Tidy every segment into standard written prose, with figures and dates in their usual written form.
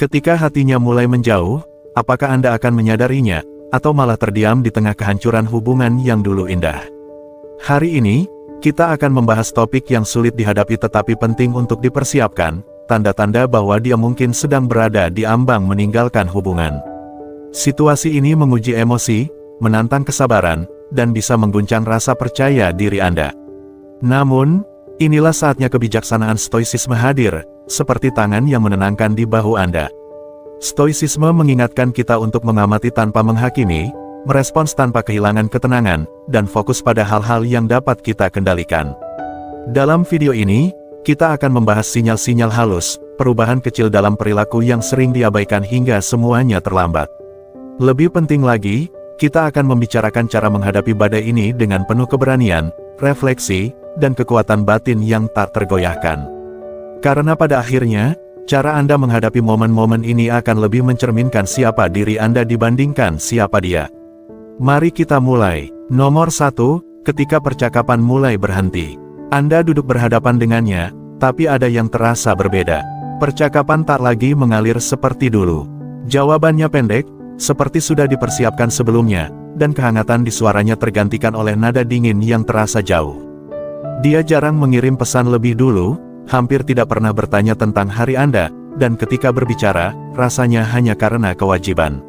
Ketika hatinya mulai menjauh, apakah Anda akan menyadarinya, atau malah terdiam di tengah kehancuran hubungan yang dulu indah? Hari ini, kita akan membahas topik yang sulit dihadapi tetapi penting untuk dipersiapkan, tanda-tanda bahwa dia mungkin sedang berada di ambang meninggalkan hubungan. Situasi ini menguji emosi, menantang kesabaran, dan bisa mengguncang rasa percaya diri Anda. Namun, inilah saatnya kebijaksanaan stoicisme hadir, seperti tangan yang menenangkan di bahu Anda. Stoicisme mengingatkan kita untuk mengamati tanpa menghakimi, merespons tanpa kehilangan ketenangan, dan fokus pada hal-hal yang dapat kita kendalikan. Dalam video ini, kita akan membahas sinyal-sinyal halus, perubahan kecil dalam perilaku yang sering diabaikan hingga semuanya terlambat. Lebih penting lagi, kita akan membicarakan cara menghadapi badai ini dengan penuh keberanian, refleksi, dan kekuatan batin yang tak tergoyahkan. Karena pada akhirnya, cara Anda menghadapi momen-momen ini akan lebih mencerminkan siapa diri Anda dibandingkan siapa dia. Mari kita mulai. Nomor 1, ketika percakapan mulai berhenti. Anda duduk berhadapan dengannya, tapi ada yang terasa berbeda. Percakapan tak lagi mengalir seperti dulu. Jawabannya pendek, seperti sudah dipersiapkan sebelumnya, dan kehangatan di suaranya tergantikan oleh nada dingin yang terasa jauh. Dia jarang mengirim pesan lebih dulu, hampir tidak pernah bertanya tentang hari Anda, dan ketika berbicara, rasanya hanya karena kewajiban.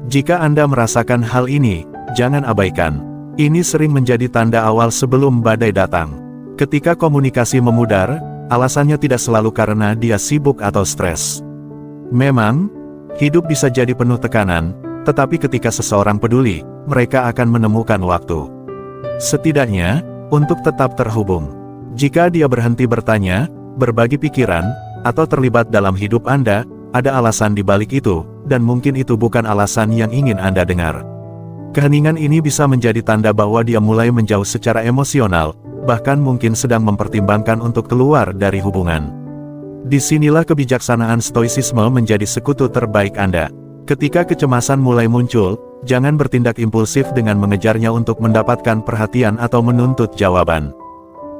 Jika Anda merasakan hal ini, jangan abaikan. Ini sering menjadi tanda awal sebelum badai datang. Ketika komunikasi memudar, alasannya tidak selalu karena dia sibuk atau stres. Memang, hidup bisa jadi penuh tekanan, tetapi ketika seseorang peduli, mereka akan menemukan waktu. Setidaknya, untuk tetap terhubung. Jika dia berhenti bertanya, berbagi pikiran, atau terlibat dalam hidup Anda, ada alasan di balik itu, dan mungkin itu bukan alasan yang ingin Anda dengar. Keheningan ini bisa menjadi tanda bahwa dia mulai menjauh secara emosional, bahkan mungkin sedang mempertimbangkan untuk keluar dari hubungan. Disinilah kebijaksanaan stoicisme menjadi sekutu terbaik Anda. Ketika kecemasan mulai muncul, jangan bertindak impulsif dengan mengejarnya untuk mendapatkan perhatian atau menuntut jawaban.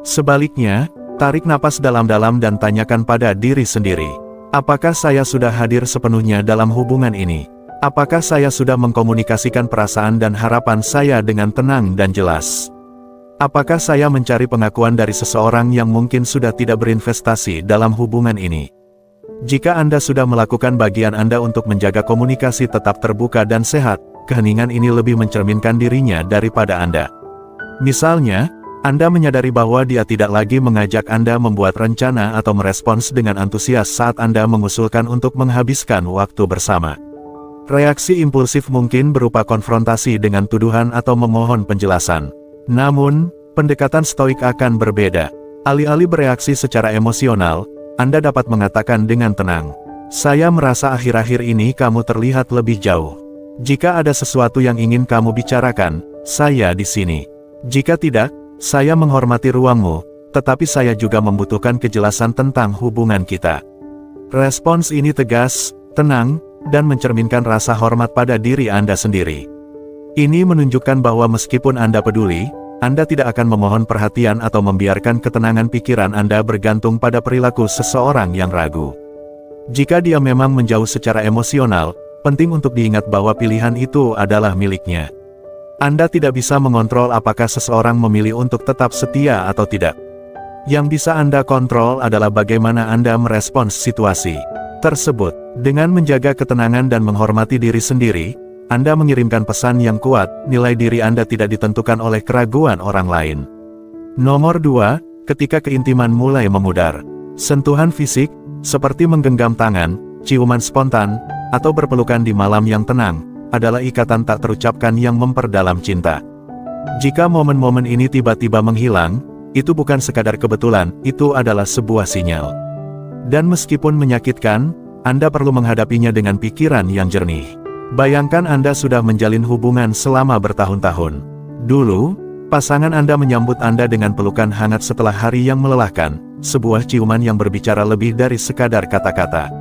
Sebaliknya, tarik napas dalam-dalam dan tanyakan pada diri sendiri. Apakah saya sudah hadir sepenuhnya dalam hubungan ini? Apakah saya sudah mengkomunikasikan perasaan dan harapan saya dengan tenang dan jelas? Apakah saya mencari pengakuan dari seseorang yang mungkin sudah tidak berinvestasi dalam hubungan ini? Jika Anda sudah melakukan bagian Anda untuk menjaga komunikasi tetap terbuka dan sehat, keheningan ini lebih mencerminkan dirinya daripada Anda. Misalnya, Anda menyadari bahwa dia tidak lagi mengajak Anda membuat rencana atau merespons dengan antusias saat Anda mengusulkan untuk menghabiskan waktu bersama. Reaksi impulsif mungkin berupa konfrontasi dengan tuduhan atau memohon penjelasan. Namun, pendekatan stoik akan berbeda. Alih-alih bereaksi secara emosional, Anda dapat mengatakan dengan tenang, "Saya merasa akhir-akhir ini kamu terlihat lebih jauh. Jika ada sesuatu yang ingin kamu bicarakan, saya di sini. Jika tidak, saya menghormati ruangmu, tetapi saya juga membutuhkan kejelasan tentang hubungan kita." Respons ini tegas, tenang, dan mencerminkan rasa hormat pada diri Anda sendiri. Ini menunjukkan bahwa meskipun Anda peduli, Anda tidak akan memohon perhatian atau membiarkan ketenangan pikiran Anda bergantung pada perilaku seseorang yang ragu. Jika dia memang menjauh secara emosional, penting untuk diingat bahwa pilihan itu adalah miliknya. Anda tidak bisa mengontrol apakah seseorang memilih untuk tetap setia atau tidak. Yang bisa Anda kontrol adalah bagaimana Anda merespons situasi tersebut. Dengan menjaga ketenangan dan menghormati diri sendiri, Anda mengirimkan pesan yang kuat, nilai diri Anda tidak ditentukan oleh keraguan orang lain. Nomor 2, ketika keintiman mulai memudar. Sentuhan fisik, seperti menggenggam tangan, ciuman spontan, atau berpelukan di malam yang tenang, adalah ikatan tak terucapkan yang memperdalam cinta. Jika momen-momen ini tiba-tiba menghilang, itu bukan sekadar kebetulan, itu adalah sebuah sinyal. Dan meskipun menyakitkan, Anda perlu menghadapinya dengan pikiran yang jernih. Bayangkan Anda sudah menjalin hubungan selama bertahun-tahun. Dulu, pasangan Anda menyambut Anda dengan pelukan hangat setelah hari yang melelahkan, sebuah ciuman yang berbicara lebih dari sekadar kata-kata.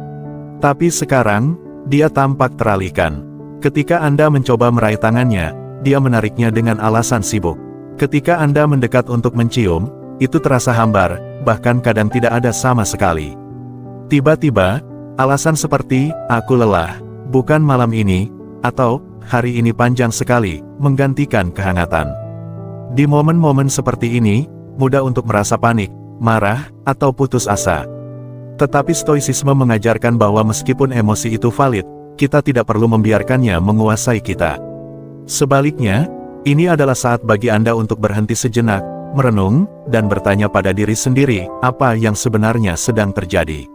Tapi sekarang, dia tampak teralihkan. Ketika Anda mencoba meraih tangannya, dia menariknya dengan alasan sibuk. Ketika Anda mendekat untuk mencium, itu terasa hambar, bahkan kadang tidak ada sama sekali. Tiba-tiba, Alasan seperti, aku lelah, bukan malam ini, atau, hari ini panjang sekali, menggantikan kehangatan. Di momen-momen seperti ini, mudah untuk merasa panik, marah, atau putus asa. Tetapi stoicisme mengajarkan bahwa meskipun emosi itu valid, kita tidak perlu membiarkannya menguasai kita. Sebaliknya, ini adalah saat bagi Anda untuk berhenti sejenak, merenung, dan bertanya pada diri sendiri, apa yang sebenarnya sedang terjadi.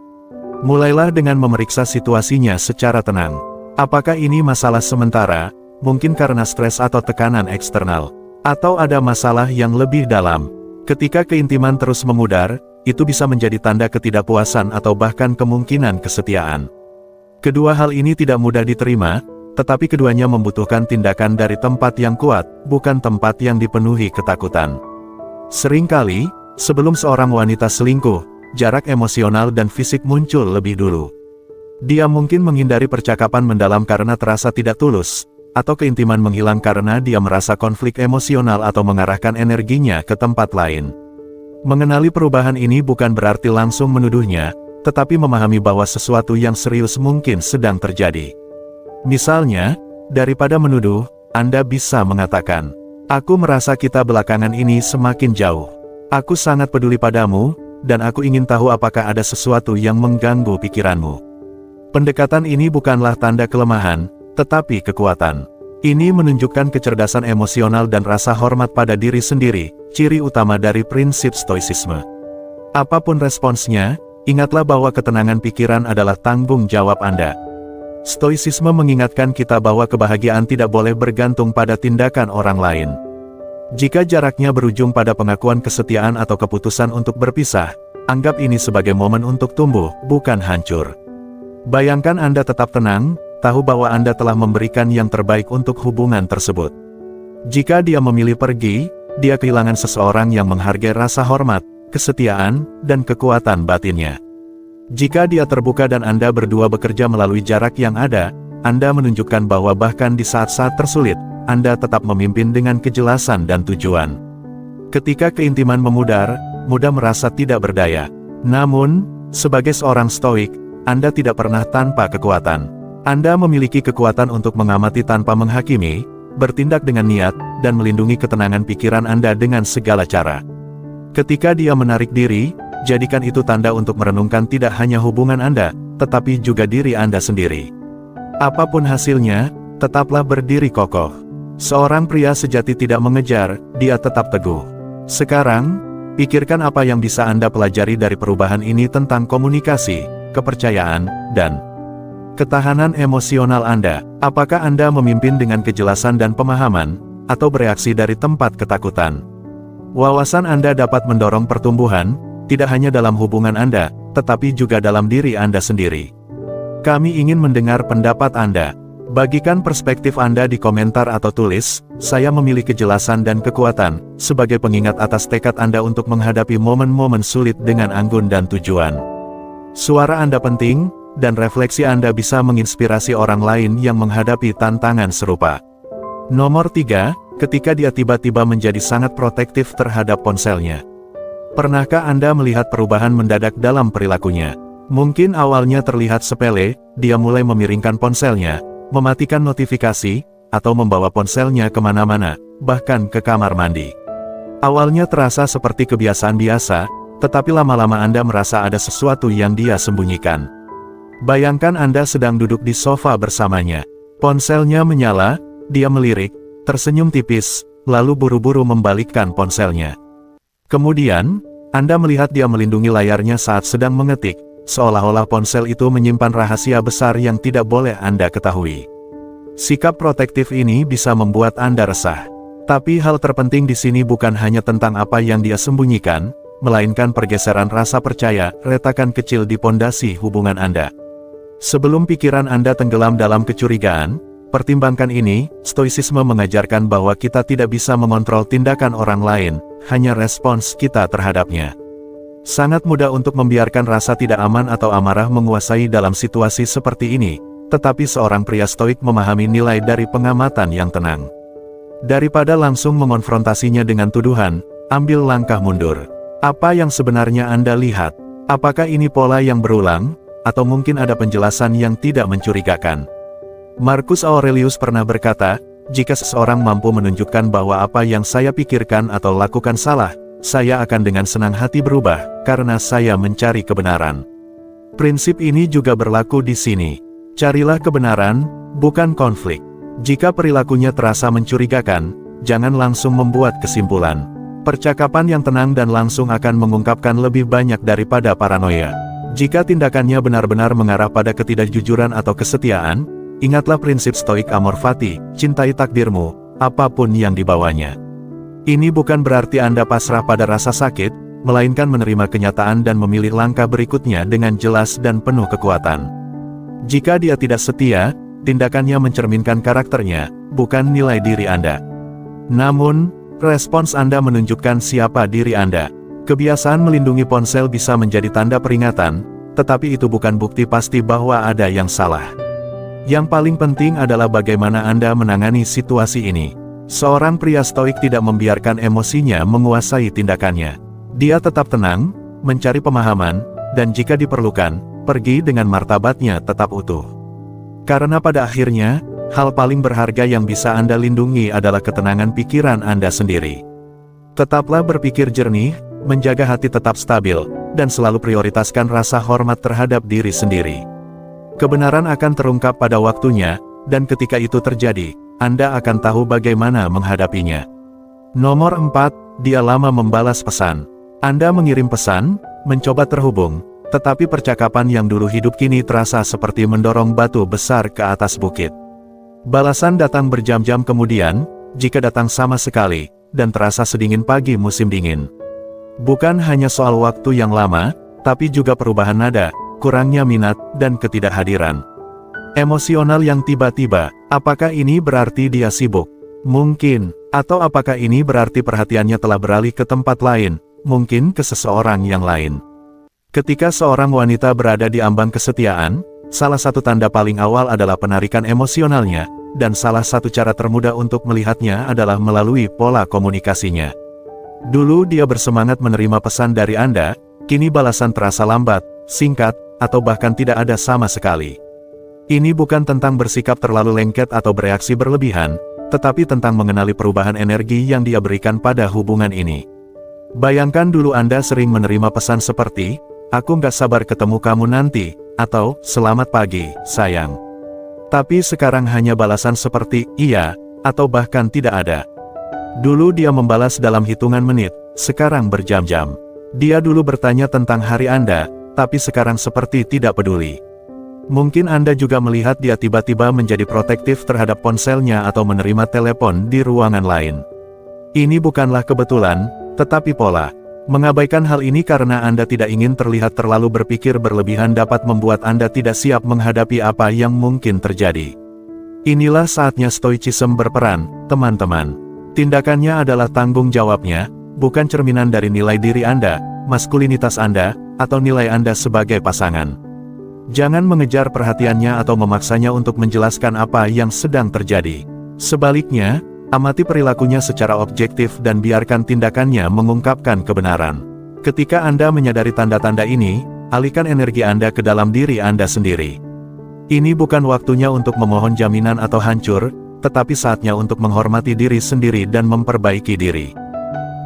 Mulailah dengan memeriksa situasinya secara tenang. Apakah ini masalah sementara, mungkin karena stres atau tekanan eksternal, atau ada masalah yang lebih dalam? Ketika keintiman terus memudar, itu bisa menjadi tanda ketidakpuasan atau bahkan kemungkinan kesetiaan. Kedua hal ini tidak mudah diterima, tetapi keduanya membutuhkan tindakan dari tempat yang kuat, bukan tempat yang dipenuhi ketakutan. Seringkali, sebelum seorang wanita selingkuh, jarak emosional dan fisik muncul lebih dulu. Dia mungkin menghindari percakapan mendalam karena terasa tidak tulus, atau keintiman menghilang karena dia merasa konflik emosional atau mengarahkan energinya ke tempat lain. Mengenali perubahan ini bukan berarti langsung menuduhnya, tetapi memahami bahwa sesuatu yang serius mungkin sedang terjadi. Misalnya, daripada menuduh, Anda bisa mengatakan, "Aku merasa kita belakangan ini semakin jauh. Aku sangat peduli padamu, dan aku ingin tahu apakah ada sesuatu yang mengganggu pikiranmu." Pendekatan ini bukanlah tanda kelemahan, tetapi kekuatan. Ini menunjukkan kecerdasan emosional dan rasa hormat pada diri sendiri, ciri utama dari prinsip stoicisme. Apapun responsnya, ingatlah bahwa ketenangan pikiran adalah tanggung jawab Anda. Stoicisme mengingatkan kita bahwa kebahagiaan tidak boleh bergantung pada tindakan orang lain. Jika jaraknya berujung pada pengakuan kesetiaan atau keputusan untuk berpisah, anggap ini sebagai momen untuk tumbuh, bukan hancur. Bayangkan Anda tetap tenang, tahu bahwa Anda telah memberikan yang terbaik untuk hubungan tersebut. Jika dia memilih pergi, dia kehilangan seseorang yang menghargai rasa hormat, kesetiaan, dan kekuatan batinnya. Jika dia terbuka dan Anda berdua bekerja melalui jarak yang ada, Anda menunjukkan bahwa bahkan di saat-saat tersulit, Anda tetap memimpin dengan kejelasan dan tujuan. Ketika keintiman memudar, mudah merasa tidak berdaya. Namun, sebagai seorang stoik, Anda tidak pernah tanpa kekuatan. Anda memiliki kekuatan untuk mengamati tanpa menghakimi, bertindak dengan niat, dan melindungi ketenangan pikiran Anda dengan segala cara. Ketika dia menarik diri, jadikan itu tanda untuk merenungkan tidak hanya hubungan Anda, tetapi juga diri Anda sendiri. Apapun hasilnya, tetaplah berdiri kokoh. Seorang pria sejati tidak mengejar, dia tetap teguh. Sekarang, pikirkan apa yang bisa Anda pelajari dari perubahan ini tentang komunikasi, kepercayaan, dan ketahanan emosional Anda. Apakah Anda memimpin dengan kejelasan dan pemahaman, atau bereaksi dari tempat ketakutan? Wawasan Anda dapat mendorong pertumbuhan, tidak hanya dalam hubungan Anda, tetapi juga dalam diri Anda sendiri. Kami ingin mendengar pendapat Anda. Bagikan perspektif Anda di komentar atau tulis, "Saya memilih kejelasan dan kekuatan," sebagai pengingat atas tekad Anda untuk menghadapi momen-momen sulit dengan anggun dan tujuan. Suara Anda penting, dan refleksi Anda bisa menginspirasi orang lain yang menghadapi tantangan serupa. Nomor 3, ketika dia tiba-tiba menjadi sangat protektif terhadap ponselnya. Pernahkah Anda melihat perubahan mendadak dalam perilakunya? Mungkin awalnya terlihat sepele, dia mulai memiringkan ponselnya, mematikan notifikasi, atau membawa ponselnya kemana-mana, bahkan ke kamar mandi. Awalnya terasa seperti kebiasaan biasa, tetapi lama-lama Anda merasa ada sesuatu yang dia sembunyikan. Bayangkan Anda sedang duduk di sofa bersamanya. Ponselnya menyala, dia melirik, tersenyum tipis, lalu buru-buru membalikkan ponselnya. Kemudian, Anda melihat dia melindungi layarnya saat sedang mengetik, seolah-olah ponsel itu menyimpan rahasia besar yang tidak boleh Anda ketahui. Sikap protektif ini bisa membuat Anda resah. Tapi hal terpenting di sini bukan hanya tentang apa yang dia sembunyikan, melainkan pergeseran rasa percaya, retakan kecil di pondasi hubungan Anda. Sebelum pikiran Anda tenggelam dalam kecurigaan, pertimbangkan ini. Stoicisme mengajarkan bahwa kita tidak bisa mengontrol tindakan orang lain, hanya respons kita terhadapnya. Sangat mudah untuk membiarkan rasa tidak aman atau amarah menguasai dalam situasi seperti ini, tetapi seorang pria stoik memahami nilai dari pengamatan yang tenang. Daripada langsung mengonfrontasinya dengan tuduhan, ambil langkah mundur. Apa yang sebenarnya Anda lihat? Apakah ini pola yang berulang, atau mungkin ada penjelasan yang tidak mencurigakan. Marcus Aurelius pernah berkata, jika seseorang mampu menunjukkan bahwa apa yang saya pikirkan atau lakukan salah, saya akan dengan senang hati berubah, karena saya mencari kebenaran. Prinsip ini juga berlaku di sini. Carilah kebenaran, bukan konflik. Jika perilakunya terasa mencurigakan, jangan langsung membuat kesimpulan. Percakapan yang tenang dan langsung akan mengungkapkan lebih banyak daripada paranoia. Jika tindakannya benar-benar mengarah pada ketidakjujuran atau kesetiaan, ingatlah prinsip stoik amor fati, cintai takdirmu, apapun yang dibawanya. Ini bukan berarti Anda pasrah pada rasa sakit, melainkan menerima kenyataan dan memilih langkah berikutnya dengan jelas dan penuh kekuatan. Jika dia tidak setia, tindakannya mencerminkan karakternya, bukan nilai diri Anda. Namun, respons Anda menunjukkan siapa diri Anda. Kebiasaan melindungi ponsel bisa menjadi tanda peringatan, tetapi itu bukan bukti pasti bahwa ada yang salah. Yang paling penting adalah bagaimana Anda menangani situasi ini. Seorang pria stoik tidak membiarkan emosinya menguasai tindakannya. Dia tetap tenang, mencari pemahaman, dan jika diperlukan, pergi dengan martabatnya tetap utuh. Karena pada akhirnya, hal paling berharga yang bisa Anda lindungi adalah ketenangan pikiran Anda sendiri. Tetaplah berpikir jernih, menjaga hati tetap stabil, dan selalu prioritaskan rasa hormat terhadap diri sendiri. Kebenaran akan terungkap pada waktunya, dan ketika itu terjadi, Anda akan tahu bagaimana menghadapinya. Nomor 4, dia lama membalas pesan. Anda mengirim pesan, mencoba terhubung, tetapi percakapan yang dulu hidup kini terasa seperti mendorong batu besar ke atas bukit. Balasan datang berjam-jam kemudian, jika datang sama sekali, dan terasa sedingin pagi musim dingin. Bukan hanya soal waktu yang lama, tapi juga perubahan nada, kurangnya minat, dan ketidakhadiran. Emosional yang tiba-tiba, apakah ini berarti dia sibuk? Mungkin. Atau apakah ini berarti perhatiannya telah beralih ke tempat lain, mungkin ke seseorang yang lain? Ketika seorang wanita berada di ambang kesetiaan, salah satu tanda paling awal adalah penarikan emosionalnya, dan salah satu cara termudah untuk melihatnya adalah melalui pola komunikasinya. Dulu dia bersemangat menerima pesan dari Anda, kini balasan terasa lambat, singkat, atau bahkan tidak ada sama sekali. Ini bukan tentang bersikap terlalu lengket atau bereaksi berlebihan, tetapi tentang mengenali perubahan energi yang dia berikan pada hubungan ini. Bayangkan dulu Anda sering menerima pesan seperti, "Aku nggak sabar ketemu kamu nanti," atau "Selamat pagi, sayang." Tapi sekarang hanya balasan seperti, "Iya," atau bahkan tidak ada. Dulu dia membalas dalam hitungan menit, sekarang berjam-jam. Dia dulu bertanya tentang hari Anda, tapi sekarang seperti tidak peduli. Mungkin Anda juga melihat dia tiba-tiba menjadi protektif terhadap ponselnya atau menerima telepon di ruangan lain. Ini bukanlah kebetulan, tetapi pola. Mengabaikan hal ini karena Anda tidak ingin terlihat terlalu berpikir berlebihan dapat membuat Anda tidak siap menghadapi apa yang mungkin terjadi. Inilah saatnya stoicism berperan, teman-teman. Tindakannya adalah tanggung jawabnya, bukan cerminan dari nilai diri Anda, maskulinitas Anda, atau nilai Anda sebagai pasangan. Jangan mengejar perhatiannya atau memaksanya untuk menjelaskan apa yang sedang terjadi. Sebaliknya, amati perilakunya secara objektif dan biarkan tindakannya mengungkapkan kebenaran. Ketika Anda menyadari tanda-tanda ini, alihkan energi Anda ke dalam diri Anda sendiri. Ini bukan waktunya untuk memohon jaminan atau hancur, tetapi saatnya untuk menghormati diri sendiri dan memperbaiki diri.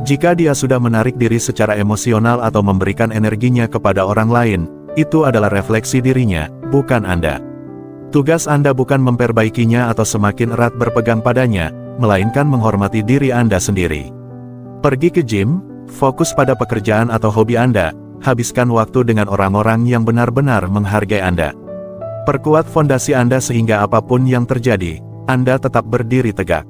Jika dia sudah menarik diri secara emosional atau memberikan energinya kepada orang lain, itu adalah refleksi dirinya, bukan Anda. Tugas Anda bukan memperbaikinya atau semakin erat berpegang padanya, melainkan menghormati diri Anda sendiri. Pergi ke gym, fokus pada pekerjaan atau hobi Anda, habiskan waktu dengan orang-orang yang benar-benar menghargai Anda. Perkuat fondasi Anda sehingga apapun yang terjadi, Anda tetap berdiri tegak.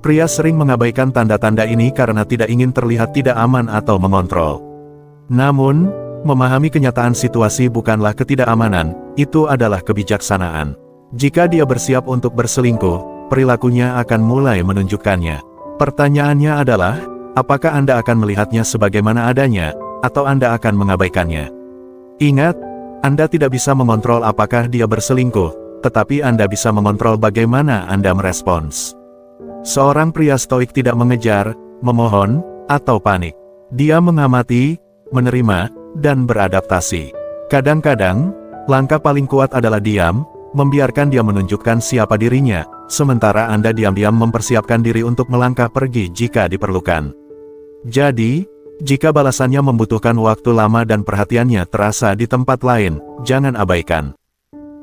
Pria sering mengabaikan tanda-tanda ini karena tidak ingin terlihat tidak aman atau mengontrol. Namun, memahami kenyataan situasi bukanlah ketidakamanan, itu adalah kebijaksanaan. Jika dia bersiap untuk berselingkuh, perilakunya akan mulai menunjukkannya. Pertanyaannya adalah, apakah Anda akan melihatnya sebagaimana adanya, atau Anda akan mengabaikannya? Ingat, Anda tidak bisa mengontrol apakah dia berselingkuh, tetapi Anda bisa mengontrol bagaimana Anda merespons. Seorang pria stoik tidak mengejar, memohon, atau panik. Dia mengamati, menerima, dan beradaptasi. Kadang-kadang, Langkah paling kuat adalah diam, membiarkan dia menunjukkan siapa dirinya, sementara Anda diam-diam mempersiapkan diri untuk melangkah pergi jika diperlukan. Jadi, jika balasannya membutuhkan waktu lama dan perhatiannya terasa di tempat lain, jangan abaikan.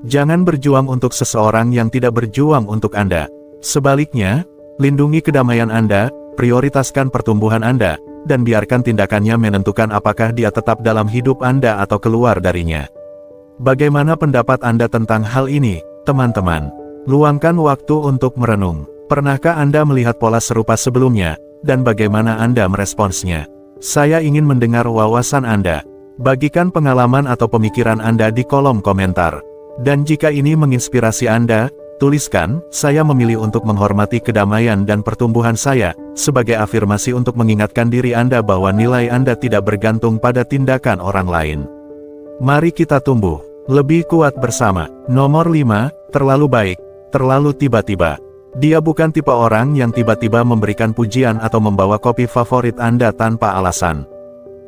Jangan berjuang untuk seseorang yang tidak berjuang untuk Anda. Sebaliknya, lindungi kedamaian Anda, prioritaskan pertumbuhan Anda, dan biarkan tindakannya menentukan apakah dia tetap dalam hidup Anda atau keluar darinya. Bagaimana pendapat Anda tentang hal ini, teman-teman? Luangkan waktu untuk merenung. Pernahkah Anda melihat pola serupa sebelumnya, dan bagaimana Anda meresponsnya? Saya ingin mendengar wawasan Anda. Bagikan pengalaman atau pemikiran Anda di kolom komentar. Dan jika ini menginspirasi Anda, tuliskan, "Saya memilih untuk menghormati kedamaian dan pertumbuhan saya," sebagai afirmasi untuk mengingatkan diri Anda bahwa nilai Anda tidak bergantung pada tindakan orang lain. Mari kita tumbuh lebih kuat bersama. Nomor 5, terlalu baik, terlalu tiba-tiba. Dia bukan tipe orang yang tiba-tiba memberikan pujian atau membawa kopi favorit Anda tanpa alasan.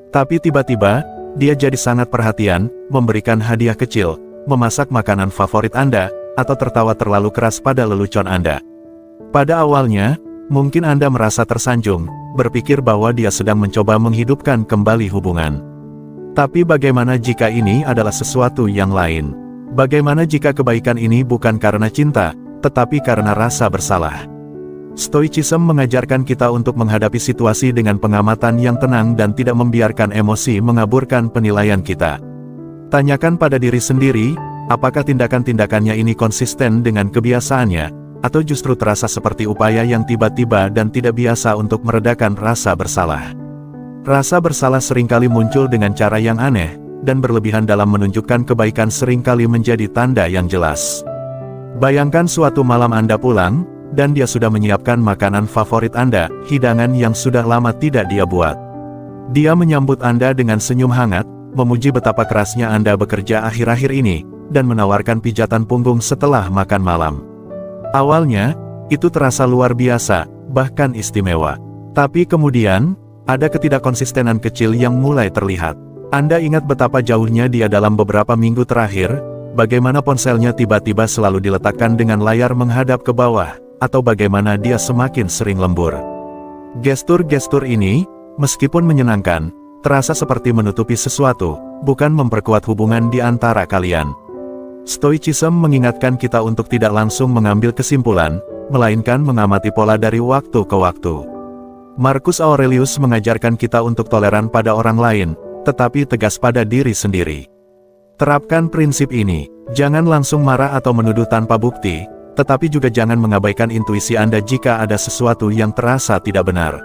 Tapi tiba-tiba, dia jadi sangat perhatian, memberikan hadiah kecil, memasak makanan favorit Anda, atau tertawa terlalu keras pada lelucon Anda. Pada awalnya, mungkin Anda merasa tersanjung, berpikir bahwa dia sedang mencoba menghidupkan kembali hubungan. Tapi bagaimana jika ini adalah sesuatu yang lain? Bagaimana jika kebaikan ini bukan karena cinta, tetapi karena rasa bersalah? Stoicism mengajarkan kita untuk menghadapi situasi dengan pengamatan yang tenang dan tidak membiarkan emosi mengaburkan penilaian kita. Tanyakan pada diri sendiri, apakah tindakan-tindakannya ini konsisten dengan kebiasaannya, atau justru terasa seperti upaya yang tiba-tiba dan tidak biasa untuk meredakan rasa bersalah. Rasa bersalah seringkali muncul dengan cara yang aneh, dan berlebihan dalam menunjukkan kebaikan seringkali menjadi tanda yang jelas. Bayangkan suatu malam Anda pulang, dan dia sudah menyiapkan makanan favorit Anda, hidangan yang sudah lama tidak dia buat. Dia menyambut Anda dengan senyum hangat, memuji betapa kerasnya Anda bekerja akhir-akhir ini, dan menawarkan pijatan punggung setelah makan malam. Awalnya, itu terasa luar biasa, bahkan istimewa. Tapi kemudian, ada ketidakkonsistenan kecil yang mulai terlihat. Anda ingat betapa jauhnya dia dalam beberapa minggu terakhir, bagaimana ponselnya tiba-tiba selalu diletakkan dengan layar menghadap ke bawah, atau bagaimana dia semakin sering lembur. Gestur-gestur ini, meskipun menyenangkan, terasa seperti menutupi sesuatu, bukan memperkuat hubungan di antara kalian. Stoicism mengingatkan kita untuk tidak langsung mengambil kesimpulan, melainkan mengamati pola dari waktu ke waktu. Marcus Aurelius mengajarkan kita untuk toleran pada orang lain, tetapi tegas pada diri sendiri. Terapkan prinsip ini, jangan langsung marah atau menuduh tanpa bukti, tetapi juga jangan mengabaikan intuisi Anda jika ada sesuatu yang terasa tidak benar.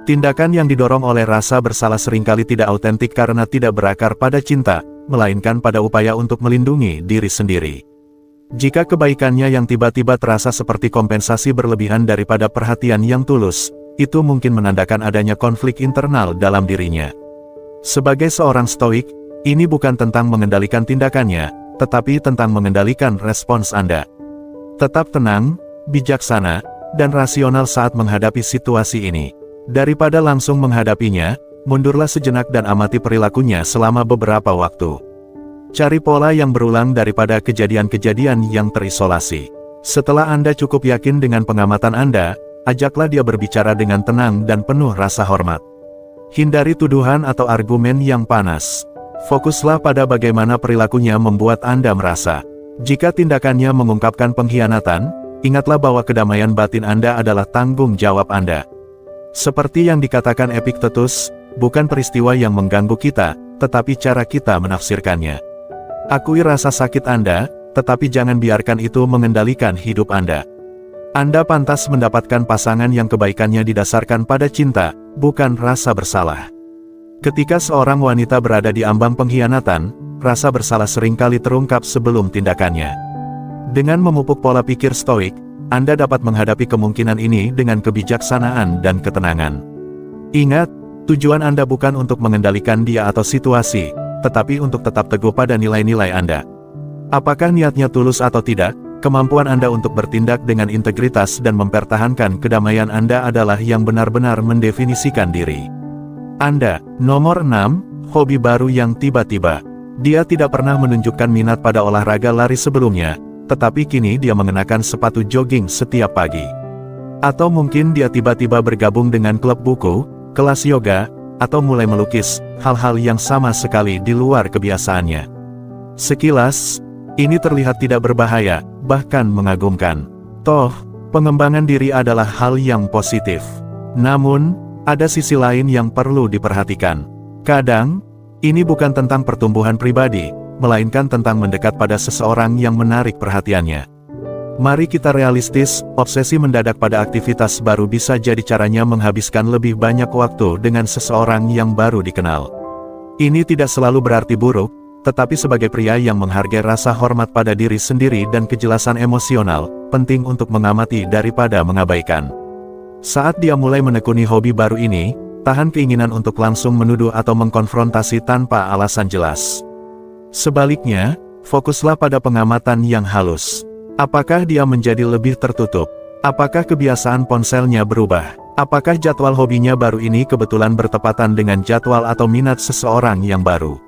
Tindakan yang didorong oleh rasa bersalah seringkali tidak autentik karena tidak berakar pada cinta, melainkan pada upaya untuk melindungi diri sendiri. Jika kebaikannya yang tiba-tiba terasa seperti kompensasi berlebihan daripada perhatian yang tulus, itu mungkin menandakan adanya konflik internal dalam dirinya. Sebagai seorang stoik, ini bukan tentang mengendalikan tindakannya, tetapi tentang mengendalikan respons Anda. Tetap tenang, bijaksana, dan rasional saat menghadapi situasi ini. Daripada langsung menghadapinya, mundurlah sejenak dan amati perilakunya selama beberapa waktu. Cari pola yang berulang daripada kejadian-kejadian yang terisolasi. Setelah Anda cukup yakin dengan pengamatan Anda, ajaklah dia berbicara dengan tenang dan penuh rasa hormat. Hindari tuduhan atau argumen yang panas. Fokuslah pada bagaimana perilakunya membuat Anda merasa. Jika tindakannya mengungkapkan pengkhianatan, ingatlah bahwa kedamaian batin Anda adalah tanggung jawab Anda. Seperti yang dikatakan Epictetus, bukan peristiwa yang mengganggu kita, tetapi cara kita menafsirkannya. Akui rasa sakit Anda, tetapi jangan biarkan itu mengendalikan hidup Anda. Anda pantas mendapatkan pasangan yang kebaikannya didasarkan pada cinta, bukan rasa bersalah. Ketika seorang wanita berada di ambang pengkhianatan, rasa bersalah seringkali terungkap sebelum tindakannya. Dengan memupuk pola pikir stoik, Anda dapat menghadapi kemungkinan ini dengan kebijaksanaan dan ketenangan. Ingat, tujuan Anda bukan untuk mengendalikan dia atau situasi, tetapi untuk tetap teguh pada nilai-nilai Anda. Apakah niatnya tulus atau tidak, kemampuan Anda untuk bertindak dengan integritas dan mempertahankan kedamaian Anda adalah yang benar-benar mendefinisikan diri Anda. Nomor 6, hobi baru yang tiba-tiba. Dia tidak pernah menunjukkan minat pada olahraga lari sebelumnya, tetapi kini dia mengenakan sepatu jogging setiap pagi. Atau mungkin dia tiba-tiba bergabung dengan klub buku, kelas yoga, atau mulai melukis, hal-hal yang sama sekali di luar kebiasaannya. Sekilas, ini terlihat tidak berbahaya, bahkan mengagumkan. Toh, pengembangan diri adalah hal yang positif. Namun, ada sisi lain yang perlu diperhatikan. Kadang, ini bukan tentang pertumbuhan pribadi, melainkan tentang mendekat pada seseorang yang menarik perhatiannya. Mari kita realistis, obsesi mendadak pada aktivitas baru bisa jadi caranya menghabiskan lebih banyak waktu dengan seseorang yang baru dikenal. Ini tidak selalu berarti buruk, tetapi sebagai pria yang menghargai rasa hormat pada diri sendiri dan kejelasan emosional, penting untuk mengamati daripada mengabaikan. Saat dia mulai menekuni hobi baru ini, tahan keinginan untuk langsung menuduh atau mengkonfrontasi tanpa alasan jelas. Sebaliknya, fokuslah pada pengamatan yang halus. Apakah dia menjadi lebih tertutup? Apakah kebiasaan ponselnya berubah? Apakah jadwal hobinya baru ini kebetulan bertepatan dengan jadwal atau minat seseorang yang baru?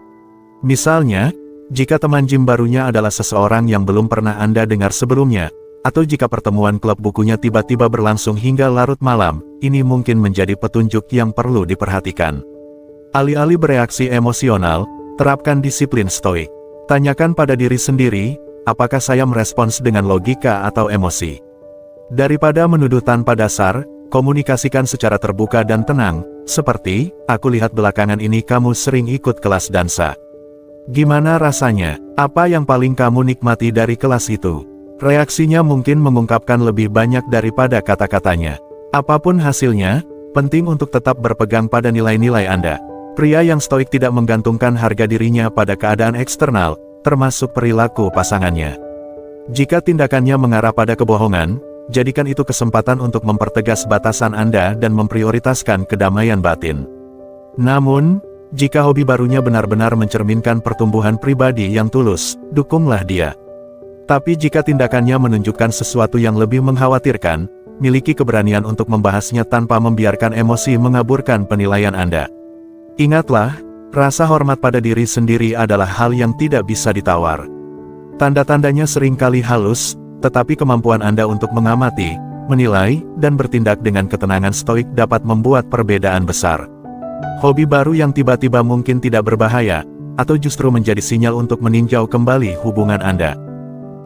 Misalnya, jika teman gym barunya adalah seseorang yang belum pernah Anda dengar sebelumnya, atau jika pertemuan klub bukunya tiba-tiba berlangsung hingga larut malam, ini mungkin menjadi petunjuk yang perlu diperhatikan. Alih-alih bereaksi emosional, terapkan disiplin stoik. Tanyakan pada diri sendiri, apakah saya merespons dengan logika atau emosi? Daripada menuduh tanpa dasar, komunikasikan secara terbuka dan tenang, seperti, aku lihat belakangan ini kamu sering ikut kelas dansa. Gimana rasanya? Apa yang paling kamu nikmati dari kelas itu? Reaksinya mungkin mengungkapkan lebih banyak daripada kata-katanya. Apapun hasilnya, penting untuk tetap berpegang pada nilai-nilai Anda. Pria yang stoik tidak menggantungkan harga dirinya pada keadaan eksternal, termasuk perilaku pasangannya. Jika tindakannya mengarah pada kebohongan, jadikan itu kesempatan untuk mempertegas batasan Anda dan memprioritaskan kedamaian batin. Namun, jika hobi barunya benar-benar mencerminkan pertumbuhan pribadi yang tulus, dukunglah dia. Tapi jika tindakannya menunjukkan sesuatu yang lebih mengkhawatirkan, miliki keberanian untuk membahasnya tanpa membiarkan emosi mengaburkan penilaian Anda. Ingatlah, rasa hormat pada diri sendiri adalah hal yang tidak bisa ditawar. Tanda-tandanya seringkali halus, tetapi kemampuan Anda untuk mengamati, menilai, dan bertindak dengan ketenangan stoik dapat membuat perbedaan besar. Hobi baru yang tiba-tiba mungkin tidak berbahaya, atau justru menjadi sinyal untuk meninjau kembali hubungan Anda.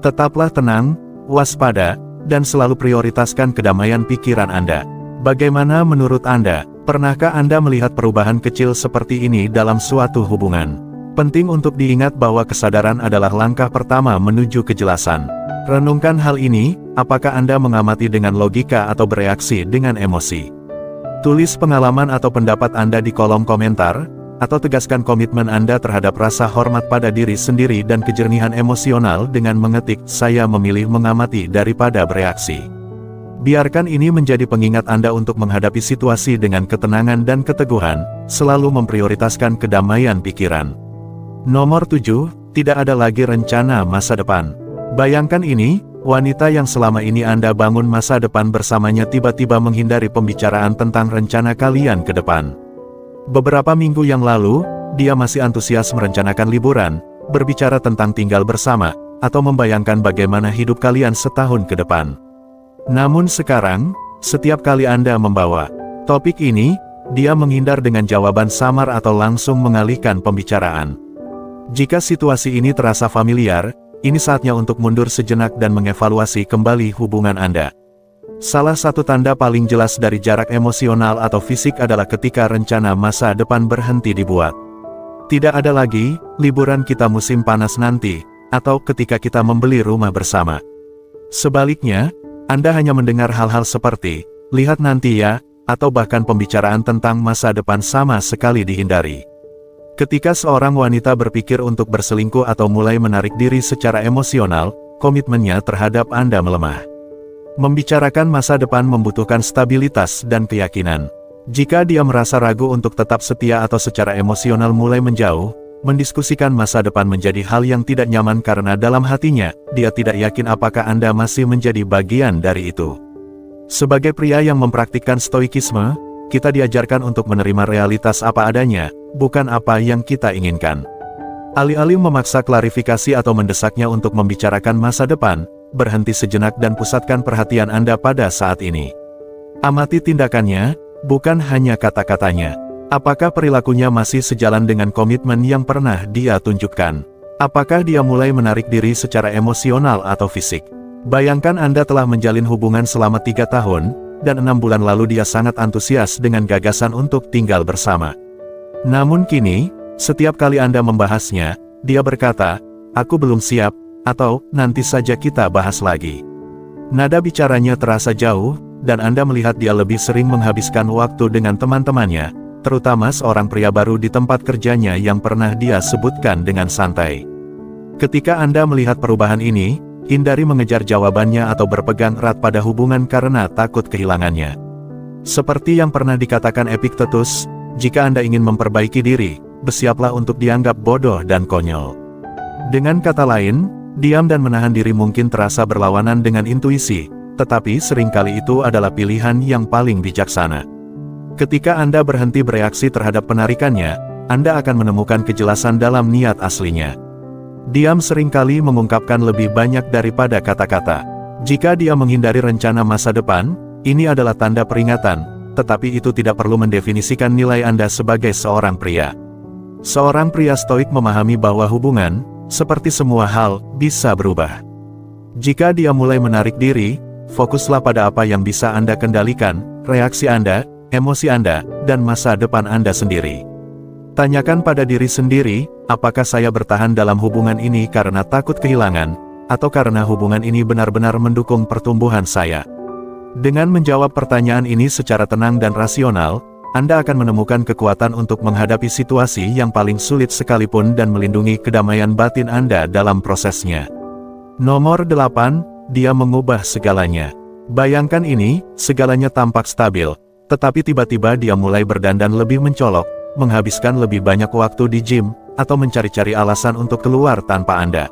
Tetaplah tenang, waspada, dan selalu prioritaskan kedamaian pikiran Anda. Bagaimana menurut Anda? Pernahkah Anda melihat perubahan kecil seperti ini dalam suatu hubungan? Penting untuk diingat bahwa kesadaran adalah langkah pertama menuju kejelasan. Renungkan hal ini, apakah Anda mengamati dengan logika atau bereaksi dengan emosi? Tulis pengalaman atau pendapat Anda di kolom komentar, atau tegaskan komitmen Anda terhadap rasa hormat pada diri sendiri dan kejernihan emosional dengan mengetik, saya memilih mengamati daripada bereaksi. Biarkan ini menjadi pengingat Anda untuk menghadapi situasi dengan ketenangan dan keteguhan, selalu memprioritaskan kedamaian pikiran. Nomor 7, tidak ada lagi rencana masa depan. Bayangkan ini, wanita yang selama ini Anda bangun masa depan bersamanya tiba-tiba menghindari pembicaraan tentang rencana kalian ke depan. Beberapa minggu yang lalu, dia masih antusias merencanakan liburan, berbicara tentang tinggal bersama, atau membayangkan bagaimana hidup kalian setahun ke depan. Namun sekarang, setiap kali Anda membawa topik ini, dia menghindar dengan jawaban samar atau langsung mengalihkan pembicaraan. Jika situasi ini terasa familiar, ini saatnya untuk mundur sejenak dan mengevaluasi kembali hubungan Anda. Salah satu tanda paling jelas dari jarak emosional atau fisik adalah ketika rencana masa depan berhenti dibuat. Tidak ada lagi, liburan kita musim panas nanti, atau ketika kita membeli rumah bersama. Sebaliknya, Anda hanya mendengar hal-hal seperti, lihat nanti ya, atau bahkan pembicaraan tentang masa depan sama sekali dihindari. Ketika seorang wanita berpikir untuk berselingkuh atau mulai menarik diri secara emosional, komitmennya terhadap Anda melemah. Membicarakan masa depan membutuhkan stabilitas dan keyakinan. Jika dia merasa ragu untuk tetap setia atau secara emosional mulai menjauh, mendiskusikan masa depan menjadi hal yang tidak nyaman karena dalam hatinya, dia tidak yakin apakah Anda masih menjadi bagian dari itu. Sebagai pria yang mempraktikkan stoikisme, kita diajarkan untuk menerima realitas apa adanya, bukan apa yang kita inginkan. Alih-alih memaksa klarifikasi atau mendesaknya untuk membicarakan masa depan, berhenti sejenak dan pusatkan perhatian Anda pada saat ini. Amati tindakannya, bukan hanya kata-katanya. Apakah perilakunya masih sejalan dengan komitmen yang pernah dia tunjukkan? Apakah dia mulai menarik diri secara emosional atau fisik? Bayangkan Anda telah menjalin hubungan selama 3 tahun, dan 6 bulan lalu dia sangat antusias dengan gagasan untuk tinggal bersama. Namun kini, setiap kali Anda membahasnya, dia berkata, "Aku belum siap," atau "Nanti saja kita bahas lagi." Nada bicaranya terasa jauh, dan Anda melihat dia lebih sering menghabiskan waktu dengan teman-temannya, terutama seorang pria baru di tempat kerjanya yang pernah dia sebutkan dengan santai. Ketika Anda melihat perubahan ini, hindari mengejar jawabannya atau berpegang erat pada hubungan karena takut kehilangannya. Seperti yang pernah dikatakan Epictetus, jika Anda ingin memperbaiki diri, bersiaplah untuk dianggap bodoh dan konyol. Dengan kata lain, diam dan menahan diri mungkin terasa berlawanan dengan intuisi, tetapi seringkali itu adalah pilihan yang paling bijaksana. Ketika Anda berhenti bereaksi terhadap penarikannya, Anda akan menemukan kejelasan dalam niat aslinya. Diam seringkali mengungkapkan lebih banyak daripada kata-kata. Jika dia menghindari rencana masa depan, ini adalah tanda peringatan, tetapi itu tidak perlu mendefinisikan nilai Anda sebagai seorang pria. Seorang pria stoik memahami bahwa hubungan, seperti semua hal, bisa berubah. Jika dia mulai menarik diri, fokuslah pada apa yang bisa Anda kendalikan, reaksi Anda, emosi Anda, dan masa depan Anda sendiri. Tanyakan pada diri sendiri, apakah saya bertahan dalam hubungan ini karena takut kehilangan, atau karena hubungan ini benar-benar mendukung pertumbuhan saya? Dengan menjawab pertanyaan ini secara tenang dan rasional, Anda akan menemukan kekuatan untuk menghadapi situasi yang paling sulit sekalipun dan melindungi kedamaian batin Anda dalam prosesnya. Nomor 8, dia mengubah segalanya. Bayangkan ini, segalanya tampak stabil, tetapi tiba-tiba dia mulai berdandan lebih mencolok, menghabiskan lebih banyak waktu di gym, atau mencari-cari alasan untuk keluar tanpa Anda.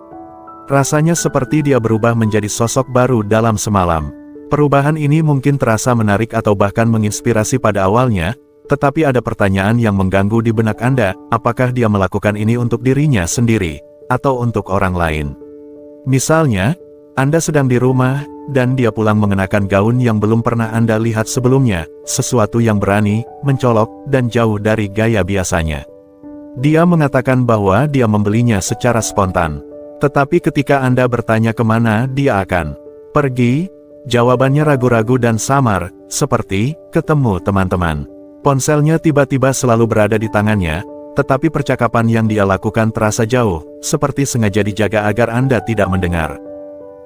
Rasanya seperti dia berubah menjadi sosok baru dalam semalam. Perubahan ini mungkin terasa menarik atau bahkan menginspirasi pada awalnya, tetapi ada pertanyaan yang mengganggu di benak Anda, apakah dia melakukan ini untuk dirinya sendiri, atau untuk orang lain? Misalnya, Anda sedang di rumah, dan dia pulang mengenakan gaun yang belum pernah Anda lihat sebelumnya, sesuatu yang berani, mencolok, dan jauh dari gaya biasanya. Dia mengatakan bahwa dia membelinya secara spontan. Tetapi ketika Anda bertanya kemana dia akan pergi, jawabannya ragu-ragu dan samar, seperti ketemu teman-teman. Ponselnya tiba-tiba selalu berada di tangannya, tetapi percakapan yang dia lakukan terasa jauh, seperti sengaja dijaga agar Anda tidak mendengar.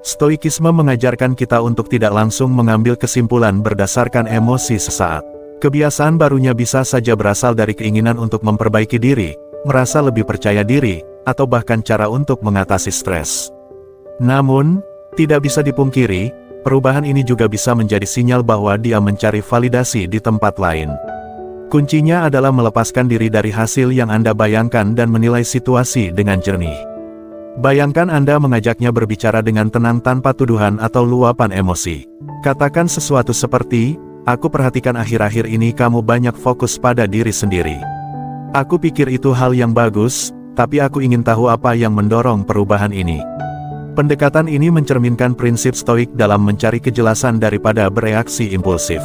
Stoikisme mengajarkan kita untuk tidak langsung mengambil kesimpulan berdasarkan emosi sesaat. Kebiasaan barunya bisa saja berasal dari keinginan untuk memperbaiki diri, merasa lebih percaya diri, atau bahkan cara untuk mengatasi stres. Namun, tidak bisa dipungkiri, perubahan ini juga bisa menjadi sinyal bahwa dia mencari validasi di tempat lain. Kuncinya adalah melepaskan diri dari hasil yang Anda bayangkan dan menilai situasi dengan jernih. Bayangkan Anda mengajaknya berbicara dengan tenang tanpa tuduhan atau luapan emosi. Katakan sesuatu seperti, "Aku perhatikan akhir-akhir ini kamu banyak fokus pada diri sendiri. Aku pikir itu hal yang bagus, tapi aku ingin tahu apa yang mendorong perubahan ini." Pendekatan ini mencerminkan prinsip stoik dalam mencari kejelasan daripada bereaksi impulsif.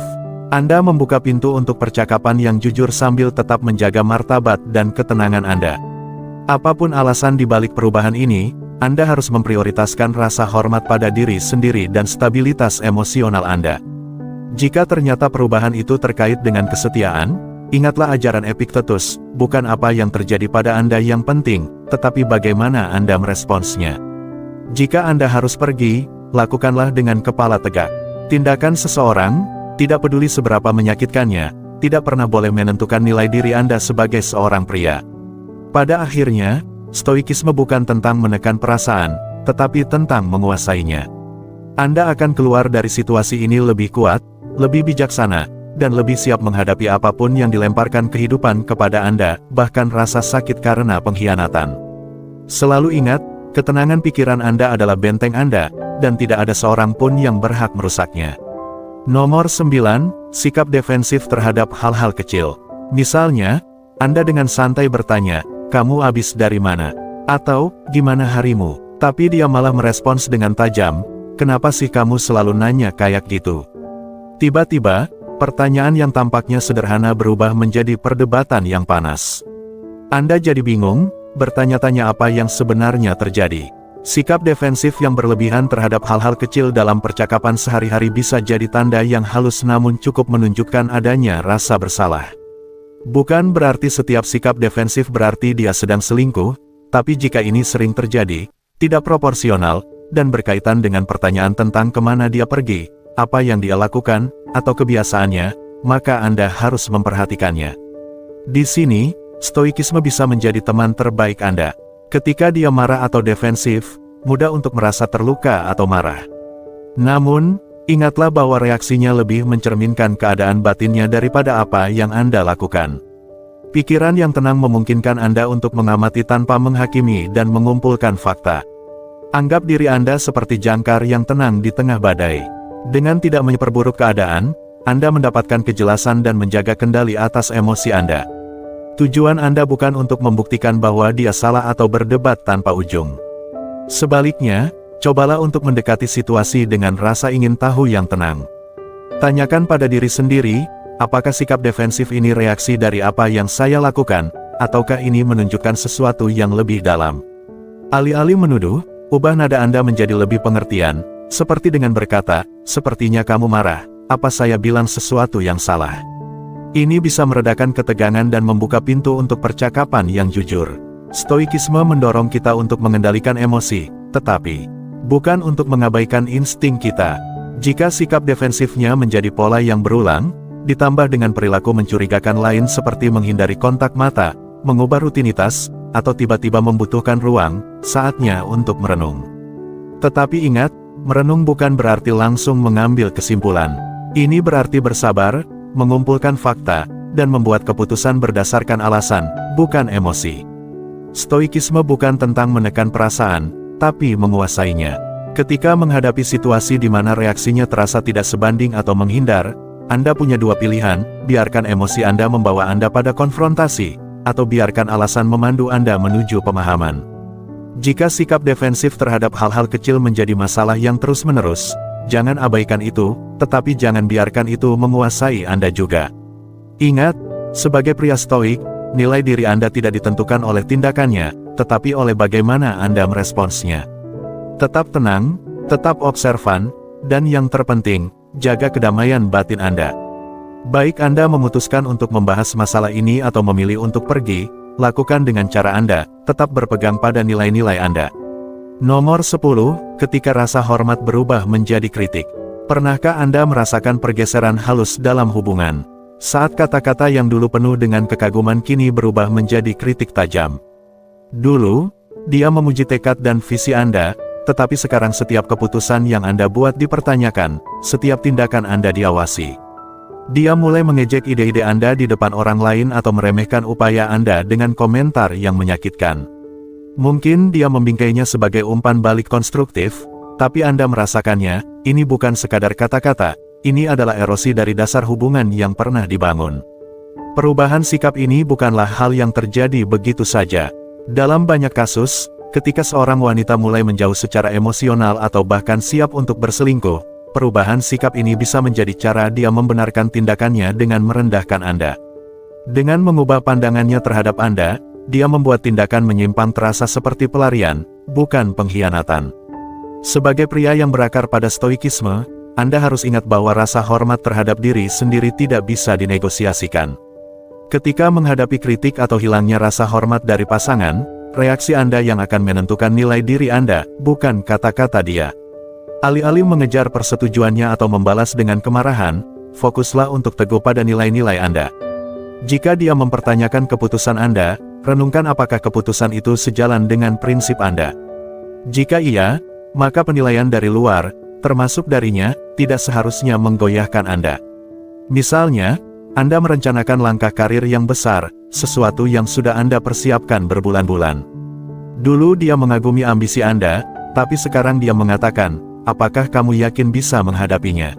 Anda membuka pintu untuk percakapan yang jujur sambil tetap menjaga martabat dan ketenangan Anda. Apapun alasan di balik perubahan ini, Anda harus memprioritaskan rasa hormat pada diri sendiri dan stabilitas emosional Anda. Jika ternyata perubahan itu terkait dengan kesetiaan, ingatlah ajaran Epictetus, bukan apa yang terjadi pada Anda yang penting, tetapi bagaimana Anda meresponsnya. Jika Anda harus pergi, lakukanlah dengan kepala tegak. Tindakan seseorang, tidak peduli seberapa menyakitkannya, tidak pernah boleh menentukan nilai diri Anda sebagai seorang pria. Pada akhirnya, stoikisme bukan tentang menekan perasaan, tetapi tentang menguasainya. Anda akan keluar dari situasi ini lebih kuat, lebih bijaksana, dan lebih siap menghadapi apapun yang dilemparkan kehidupan kepada Anda, bahkan rasa sakit karena pengkhianatan. Selalu ingat, ketenangan pikiran Anda adalah benteng Anda, dan tidak ada seorang pun yang berhak merusaknya. Nomor 9, sikap defensif terhadap hal-hal kecil. Misalnya, Anda dengan santai bertanya, "Kamu habis dari mana?" Atau, gimana harimu? Tapi dia malah merespons dengan tajam, kenapa sih kamu selalu nanya kayak gitu? Tiba-tiba, pertanyaan yang tampaknya sederhana berubah menjadi perdebatan yang panas. Anda jadi bingung, bertanya-tanya apa yang sebenarnya terjadi. Sikap defensif yang berlebihan terhadap hal-hal kecil dalam percakapan sehari-hari bisa jadi tanda yang halus namun cukup menunjukkan adanya rasa bersalah. Bukan berarti setiap sikap defensif berarti dia sedang selingkuh, tapi jika ini sering terjadi, tidak proporsional, dan berkaitan dengan pertanyaan tentang kemana dia pergi, apa yang dia lakukan, atau kebiasaannya, maka Anda harus memperhatikannya. Di sini, stoikisme bisa menjadi teman terbaik Anda. Ketika dia marah atau defensif, mudah untuk merasa terluka atau marah. Namun, ingatlah bahwa reaksinya lebih mencerminkan keadaan batinnya daripada apa yang Anda lakukan. Pikiran yang tenang memungkinkan Anda untuk mengamati tanpa menghakimi dan mengumpulkan fakta. Anggap diri Anda seperti jangkar yang tenang di tengah badai. Dengan tidak memperburuk keadaan, Anda mendapatkan kejelasan dan menjaga kendali atas emosi Anda. Tujuan Anda bukan untuk membuktikan bahwa dia salah atau berdebat tanpa ujung. Sebaliknya, cobalah untuk mendekati situasi dengan rasa ingin tahu yang tenang. Tanyakan pada diri sendiri, apakah sikap defensif ini reaksi dari apa yang saya lakukan, ataukah ini menunjukkan sesuatu yang lebih dalam? Alih-alih menuduh, ubah nada Anda menjadi lebih pengertian, seperti dengan berkata, sepertinya kamu marah, apa saya bilang sesuatu yang salah? Ini bisa meredakan ketegangan dan membuka pintu untuk percakapan yang jujur. Stoikisme mendorong kita untuk mengendalikan emosi, tetapi bukan untuk mengabaikan insting kita. Jika sikap defensifnya menjadi pola yang berulang, ditambah dengan perilaku mencurigakan lain seperti menghindari kontak mata, mengubah rutinitas, atau tiba-tiba membutuhkan ruang, saatnya untuk merenung. Tetapi ingat, merenung bukan berarti langsung mengambil kesimpulan. Ini berarti bersabar, mengumpulkan fakta, dan membuat keputusan berdasarkan alasan, bukan emosi. Stoikisme bukan tentang menekan perasaan, tapi menguasainya. Ketika menghadapi situasi di mana reaksinya terasa tidak sebanding atau menghindar, Anda punya dua pilihan, biarkan emosi Anda membawa Anda pada konfrontasi, atau biarkan alasan memandu Anda menuju pemahaman. Jika sikap defensif terhadap hal-hal kecil menjadi masalah yang terus-menerus, jangan abaikan itu, tetapi jangan biarkan itu menguasai Anda juga. Ingat, sebagai pria stoik, nilai diri Anda tidak ditentukan oleh tindakannya, tetapi oleh bagaimana Anda meresponsnya. Tetap tenang, tetap observan, dan yang terpenting, jaga kedamaian batin Anda. Baik Anda memutuskan untuk membahas masalah ini atau memilih untuk pergi, lakukan dengan cara Anda, tetap berpegang pada nilai-nilai Anda. Nomor 10, ketika rasa hormat berubah menjadi kritik. Pernahkah Anda merasakan pergeseran halus dalam hubungan? Saat kata-kata yang dulu penuh dengan kekaguman kini berubah menjadi kritik tajam. Dulu, dia memuji tekad dan visi Anda, tetapi sekarang setiap keputusan yang Anda buat dipertanyakan, setiap tindakan Anda diawasi. Dia mulai mengejek ide-ide Anda di depan orang lain atau meremehkan upaya Anda dengan komentar yang menyakitkan. Mungkin dia membingkainya sebagai umpan balik konstruktif, tapi Anda merasakannya, ini bukan sekadar kata-kata, ini adalah erosi dari dasar hubungan yang pernah dibangun. Perubahan sikap ini bukanlah hal yang terjadi begitu saja. Dalam banyak kasus, ketika seorang wanita mulai menjauh secara emosional atau bahkan siap untuk berselingkuh, perubahan sikap ini bisa menjadi cara dia membenarkan tindakannya dengan merendahkan Anda. Dengan mengubah pandangannya terhadap Anda, dia membuat tindakan menyimpang terasa seperti pelarian, bukan pengkhianatan. Sebagai pria yang berakar pada stoikisme, Anda harus ingat bahwa rasa hormat terhadap diri sendiri tidak bisa dinegosiasikan. Ketika menghadapi kritik atau hilangnya rasa hormat dari pasangan, reaksi Anda yang akan menentukan nilai diri Anda, bukan kata-kata dia. Alih-alih mengejar persetujuannya atau membalas dengan kemarahan, fokuslah untuk teguh pada nilai-nilai Anda. Jika dia mempertanyakan keputusan Anda, renungkan apakah keputusan itu sejalan dengan prinsip Anda. Jika iya, maka penilaian dari luar, termasuk darinya, tidak seharusnya menggoyahkan Anda. Misalnya, Anda merencanakan langkah karir yang besar, sesuatu yang sudah Anda persiapkan berbulan-bulan. Dulu dia mengagumi ambisi Anda, tapi sekarang dia mengatakan, apakah kamu yakin bisa menghadapinya?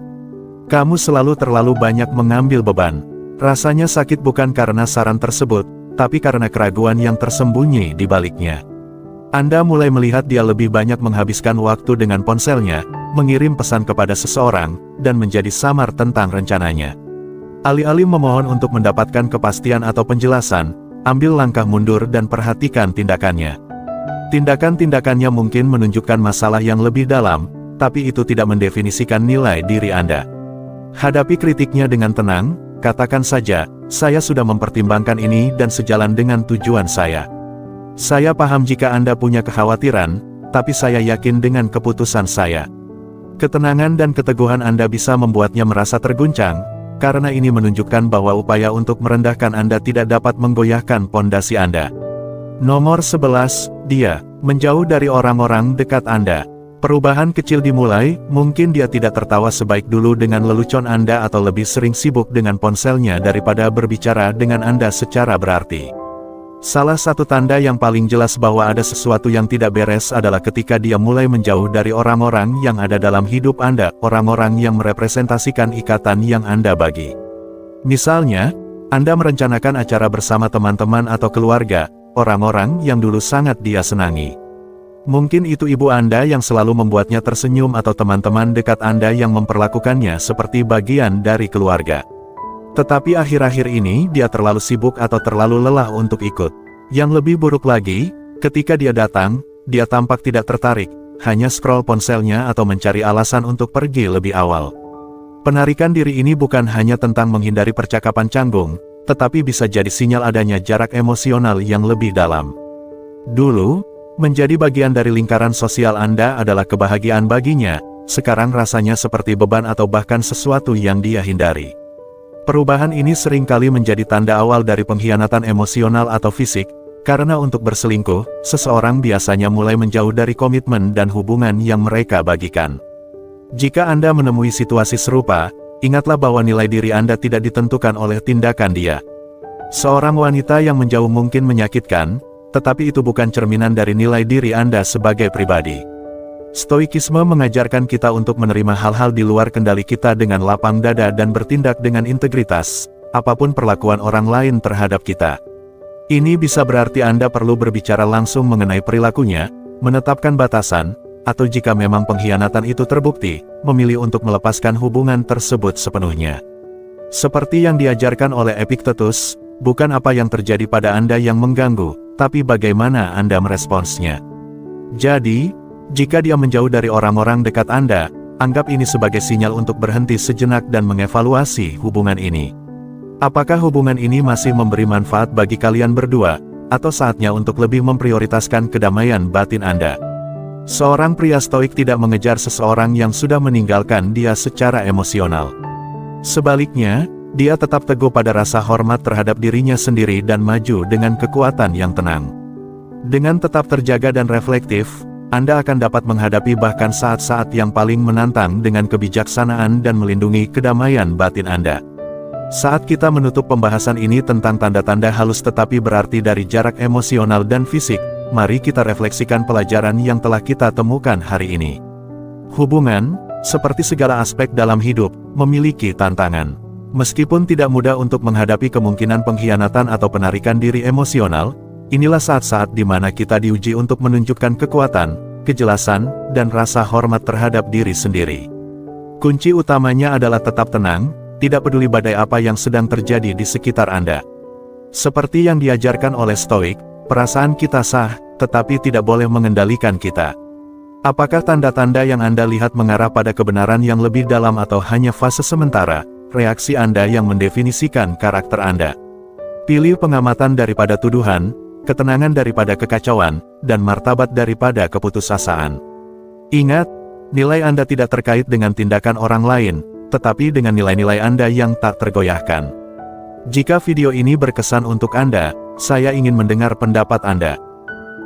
Kamu selalu terlalu banyak mengambil beban. Rasanya sakit bukan karena saran tersebut, tapi karena keraguan yang tersembunyi di baliknya. Anda mulai melihat dia lebih banyak menghabiskan waktu dengan ponselnya, mengirim pesan kepada seseorang, dan menjadi samar tentang rencananya. Alih-alih memohon untuk mendapatkan kepastian atau penjelasan, ambil langkah mundur dan perhatikan tindakannya. Tindakan-tindakannya mungkin menunjukkan masalah yang lebih dalam, tapi itu tidak mendefinisikan nilai diri Anda. Hadapi kritiknya dengan tenang, katakan saja, "Saya sudah mempertimbangkan ini dan sejalan dengan tujuan saya. Saya paham jika Anda punya kekhawatiran, tapi saya yakin dengan keputusan saya." Ketenangan dan keteguhan Anda bisa membuatnya merasa terguncang, karena ini menunjukkan bahwa upaya untuk merendahkan Anda tidak dapat menggoyahkan pondasi Anda. Nomor 11, dia menjauh dari orang-orang dekat Anda. Perubahan kecil dimulai, mungkin dia tidak tertawa sebaik dulu dengan lelucon Anda atau lebih sering sibuk dengan ponselnya daripada berbicara dengan Anda secara berarti. Salah satu tanda yang paling jelas bahwa ada sesuatu yang tidak beres adalah ketika dia mulai menjauh dari orang-orang yang ada dalam hidup Anda, orang-orang yang merepresentasikan ikatan yang Anda bagi. Misalnya, Anda merencanakan acara bersama teman-teman atau keluarga, orang-orang yang dulu sangat dia senangi. Mungkin itu ibu Anda yang selalu membuatnya tersenyum atau teman-teman dekat Anda yang memperlakukannya seperti bagian dari keluarga. Tetapi akhir-akhir ini dia terlalu sibuk atau terlalu lelah untuk ikut. Yang lebih buruk lagi, ketika dia datang, dia tampak tidak tertarik, hanya scroll ponselnya atau mencari alasan untuk pergi lebih awal. Penarikan diri ini bukan hanya tentang menghindari percakapan canggung, tetapi bisa jadi sinyal adanya jarak emosional yang lebih dalam. Dulu, menjadi bagian dari lingkaran sosial Anda adalah kebahagiaan baginya, sekarang rasanya seperti beban atau bahkan sesuatu yang dia hindari. Perubahan ini seringkali menjadi tanda awal dari pengkhianatan emosional atau fisik, karena untuk berselingkuh, seseorang biasanya mulai menjauh dari komitmen dan hubungan yang mereka bagikan. Jika Anda menemui situasi serupa, ingatlah bahwa nilai diri Anda tidak ditentukan oleh tindakan dia. Seorang wanita yang menjauh mungkin menyakitkan, tetapi itu bukan cerminan dari nilai diri Anda sebagai pribadi. Stoikisme mengajarkan kita untuk menerima hal-hal di luar kendali kita dengan lapang dada dan bertindak dengan integritas, apapun perlakuan orang lain terhadap kita. Ini bisa berarti Anda perlu berbicara langsung mengenai perilakunya, menetapkan batasan, atau jika memang pengkhianatan itu terbukti, memilih untuk melepaskan hubungan tersebut sepenuhnya. Seperti yang diajarkan oleh Epictetus, bukan apa yang terjadi pada Anda yang mengganggu, tapi bagaimana Anda meresponsnya. Jadi, jika dia menjauh dari orang-orang dekat Anda, anggap ini sebagai sinyal untuk berhenti sejenak dan mengevaluasi hubungan ini. Apakah hubungan ini masih memberi manfaat bagi kalian berdua, atau saatnya untuk lebih memprioritaskan kedamaian batin Anda? Seorang pria stoik tidak mengejar seseorang yang sudah meninggalkan dia secara emosional. Sebaliknya, dia tetap teguh pada rasa hormat terhadap dirinya sendiri dan maju dengan kekuatan yang tenang. Dengan tetap terjaga dan reflektif, Anda akan dapat menghadapi bahkan saat-saat yang paling menantang dengan kebijaksanaan dan melindungi kedamaian batin Anda. Saat kita menutup pembahasan ini tentang tanda-tanda halus tetapi berarti dari jarak emosional dan fisik, mari kita refleksikan pelajaran yang telah kita temukan hari ini. Hubungan, seperti segala aspek dalam hidup, memiliki tantangan. Meskipun tidak mudah untuk menghadapi kemungkinan pengkhianatan atau penarikan diri emosional, inilah saat-saat di mana kita diuji untuk menunjukkan kekuatan, kejelasan, dan rasa hormat terhadap diri sendiri. Kunci utamanya adalah tetap tenang, tidak peduli badai apa yang sedang terjadi di sekitar Anda. Seperti yang diajarkan oleh Stoik, perasaan kita sah, tetapi tidak boleh mengendalikan kita. Apakah tanda-tanda yang Anda lihat mengarah pada kebenaran yang lebih dalam atau hanya fase sementara, reaksi Anda yang mendefinisikan karakter Anda? Pilih pengamatan daripada tuduhan, ketenangan daripada kekacauan, dan martabat daripada keputusasaan. Ingat, nilai Anda tidak terkait dengan tindakan orang lain, tetapi dengan nilai-nilai Anda yang tak tergoyahkan. Jika video ini berkesan untuk Anda, saya ingin mendengar pendapat Anda.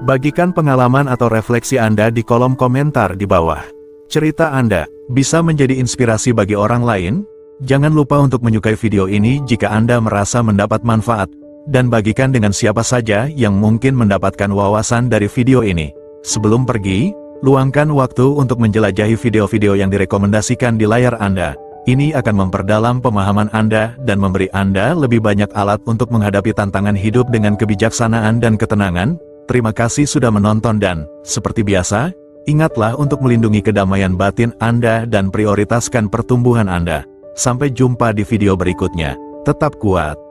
Bagikan pengalaman atau refleksi Anda di kolom komentar di bawah. Cerita Anda bisa menjadi inspirasi bagi orang lain? Jangan lupa untuk menyukai video ini jika Anda merasa mendapat manfaat, dan bagikan dengan siapa saja yang mungkin mendapatkan wawasan dari video ini. Sebelum pergi, luangkan waktu untuk menjelajahi video-video yang direkomendasikan di layar Anda. Ini akan memperdalam pemahaman Anda dan memberi Anda lebih banyak alat untuk menghadapi tantangan hidup dengan kebijaksanaan dan ketenangan. Terima kasih sudah menonton dan, seperti biasa, ingatlah untuk melindungi kedamaian batin Anda dan prioritaskan pertumbuhan Anda. Sampai jumpa di video berikutnya. Tetap kuat.